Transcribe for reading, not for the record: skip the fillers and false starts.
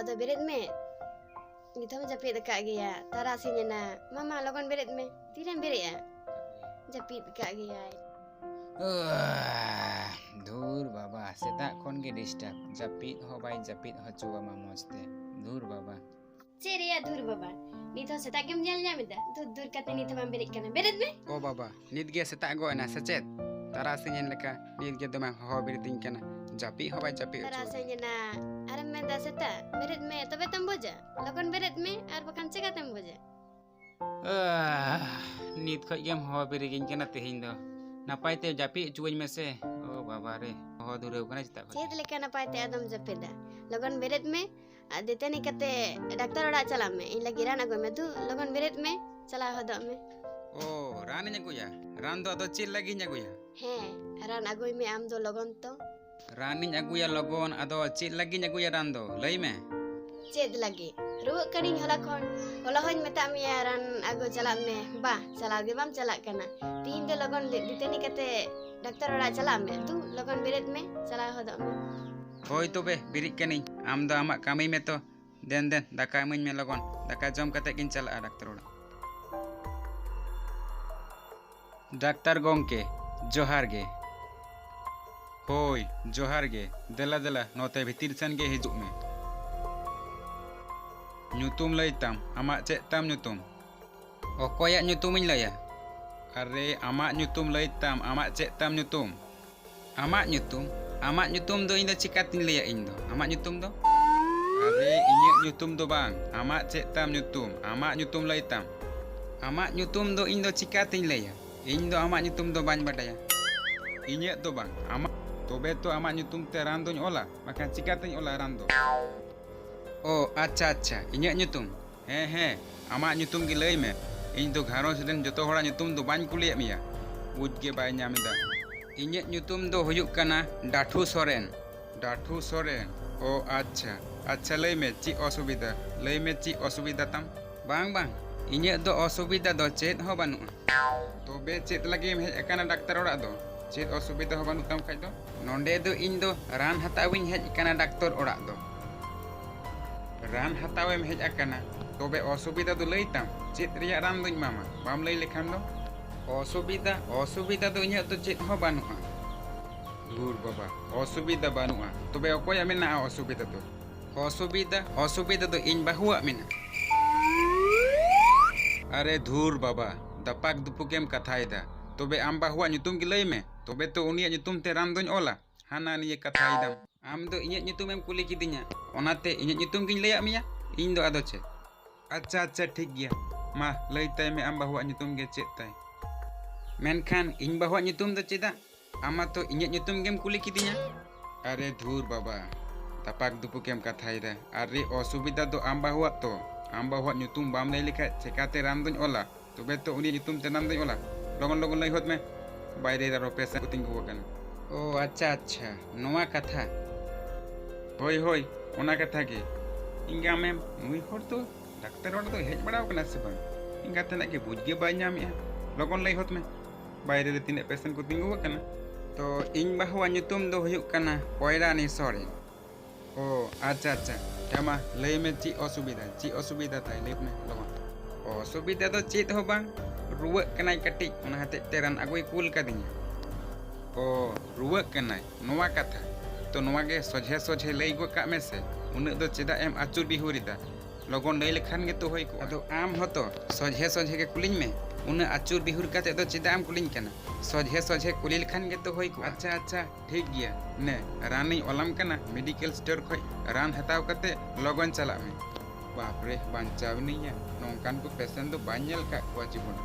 ado bered me. Nitom japit dekat gaya. Tara sini na. Mama logon bered me. Tiran bered ya. Japit dekat gaya. Dur baba, setak kon ge disturb. Japit ho bai japit ho chuwa ma moste. Dur baba. Ceria dur baba. Nitom setak gem nyal nyam ida. Dur kata nitom am bered kana. Bered me? Oh baba, nit ge setak go na secet. Tara sini leka nit ge doma ho bereding kana. Japit ho bai japit. Tara sini na. Aram menda setak. Bered me. Tobe temboja. Logon bered me. Ar bakan ceka temboja. Nit khoj gem ho bereding kana tehin do. Napai te japi cuain mese. Oh baba re. Ho dureu kana cita. Ced leka napai te adam japeda. Logon bered me. Adete ni kate dokter orak chala me. In lagi ran ago me tu logon bered me. Chala hodok me. Oh, ran nya guya. Ran do ado cil lagi nya guya. He, ran ago me am do logon to. Ran nya guya logon ado cil lagi nya guya ran do. Lei me. Ced lagi. Ruwak kaning hola kon. Hola hon meta mi ran ago chala me. Bah, chala ge bam chala kana. Tin do logon dite ni kate dokter orak chala me. Tu logon bered me. Chala hodok me. Hoi tobe birik kaning. Am do amak kami me to. Den daka imuñ me logon. Daka jom kate kin chala dokter orak. Daktar gongke, johar ge. Hoi, johar ge. Dela note bhitir sen ge hijuk me. Nyutum lay tam, amak cek tam nyutum. Okoyak nyutumin laya. Are amak nyutum lay tam, amak cek tam nyutum. Amak nyutum do indo cikatin laya indo. Amak nyutum do. Are inyek nyutum do bang, amak cek tam nyutum. Amak nyutum lay tam. Amak nyutum do indo cikatin laya. Indo amak nyutum do bany badaya. Inyek do bang, amak tobe to amak nyutum te randoñ ola, makan cikatin ola rando. Oh, acha, inyek nyutum. He, amak nyutum gi lay me. Iñ do gharon seden joto hora nyutum do bañ kuliyak miya. Buj ge bay nyamida. Inyek nyutum do huyuk kana Dathu Soren. Oh, acha lay me ci osubida. Lay me ci osubida tam. Bang. Inyek do osubida do ced ho banu'a. Tobe ced lagi em hej akana daktar orak do. Ced osubida ho banu tam khaj do. Nonde do iñ do ran hatawiñ hej akana daktor orak do. Ran hatawem hej akana. Tobe osubida do lay tam. Ced riyak ran doñ mama. Bam lay lekhan do. Osubida do inyek do ced ho banu'a. Dur baba. Osubida banu'a. Tobe okoya mena'a osubida do. Osubida do iñ bahuak mena. Are dhur baba, dapak dupukem kathaida. Tobe am bahuak nyutum gi lay me. Tobe to uniyak nyutum te ran doñ ola. Hana niye kathaidam. Am do inyek nyutum em kuli kidinya. Onate inyek nyutum giñ layak miya. Iñ do ado ced. Acha thik gya. Ma lay tay me am bahuak nyutum ge ced tay. Menkan iñ bahuak nyutum do cedak. Ama to inyek nyutum gem kuli kidinya. Are dhur baba, dapak dupukem kathaida. Are osubida do am bahuak to. Am bahuak nyutum bam lay lekhat cekate ran doñ ola. Tobe to uni nyutum te ran doñ ola. Logon lay hot me. Bayre daro pesa ko tinggu kana. Oh, acha, noa katha. Hoi, ona katha ge. Inga mem, nui hor to daktar orak do hej badaw kana se bang. Inga tenak ge buj ge bay nyam ya. Logon lay hot me. Bayre de tinak pesen ko tinggu kana. To iñ bahuak nyutum do huyuk kana Poirani Soren. Oh, acha. Kama lay me ci osubida tay lay me logon. Osubida do ced ho bang. Ruwak kanai katik ona hate teran agoi kul kadinya. Oh, ruwak kanai. Noa katha. To noa ge sojhe lay go kak mese. Unak do cedak em acur bihurida. Logon lay lekhan ge to hoi ko. Ado am hoto sojhe ge kuliñ me. Unak acur bihur kate do cedak am kuliñ kana. Sojhe kuli lekhan ge to hoi ko. Acha thik gya. Ne rani olam kana medical store khoj ran hataw kate logon chalak me. Bapre banchaw niya. Nongkan ko pesen do banyel kak ko jibon.